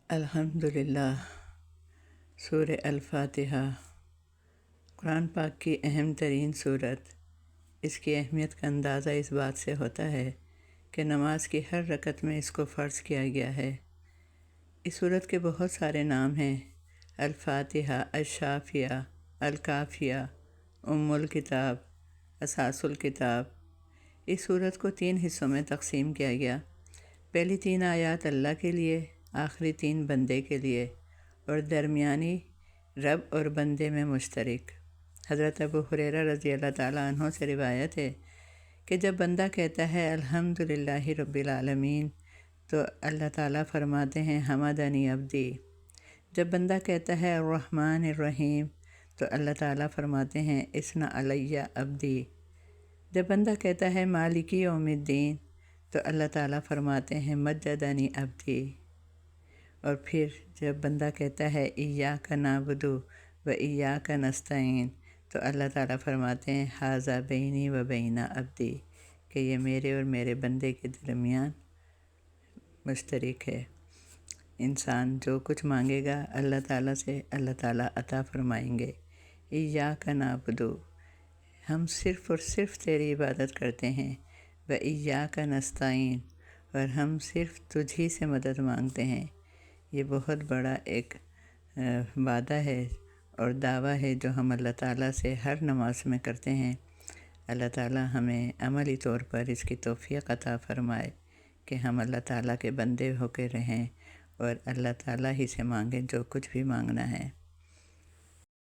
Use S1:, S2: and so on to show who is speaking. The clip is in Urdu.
S1: الحمدللہ۔ سورہ الفاتحہ قرآن پاک کی اہم ترین سورت۔ اس کی اہمیت کا اندازہ اس بات سے ہوتا ہے کہ نماز کی ہر رکعت میں اس کو فرض کیا گیا ہے۔ اس سورت کے بہت سارے نام ہیں: الفاتحہ، الشافیہ، الکافیہ، ام الکتاب، اساس الکتاب۔ اس سورت کو 3 حصوں میں تقسیم کیا گیا۔ پہلی 3 آیات اللہ کے لیے، آخری 3 بندے کے لیے، اور درمیانی رب اور بندے میں مشترک۔ حضرت ابو ہریرہ رضی اللہ تعالیٰ عنہ سے روایت ہے کہ جب بندہ کہتا ہے الحمدللہ رب العالمین تو اللہ تعالیٰ فرماتے ہیں حمدنی عبدی۔ جب بندہ کہتا ہے الرحمن الرحیم تو اللہ تعالیٰ فرماتے ہیں اثنی علیہ عبدی۔ جب بندہ کہتا ہے مالک یوم الدین تو اللہ تعالیٰ فرماتے ہیں مجدنی عبدی۔ اور پھر جب بندہ کہتا ہے ایاک نعبد و ایاک نستعین تو اللہ تعالیٰ فرماتے ہیں ھذا بینی و بین عبدی، کہ یہ میرے اور میرے بندے کے درمیان مشترک ہے۔ انسان جو کچھ مانگے گا اللہ تعالیٰ سے، اللہ تعالیٰ عطا فرمائیں گے۔ ایاک نعبد، ہم صرف اور صرف تیری عبادت کرتے ہیں، و ایاک نستعین، اور ہم صرف تجھ ہی سے مدد مانگتے ہیں۔ یہ بہت بڑا ایک وعدہ ہے اور دعویٰ ہے جو ہم اللہ تعالیٰ سے ہر نماز میں کرتے ہیں۔ اللہ تعالیٰ ہمیں عملی طور پر اس کی توفیق عطا فرمائے کہ ہم اللہ تعالیٰ کے بندے ہو کے رہیں اور اللہ تعالیٰ ہی سے مانگیں جو کچھ بھی مانگنا ہے۔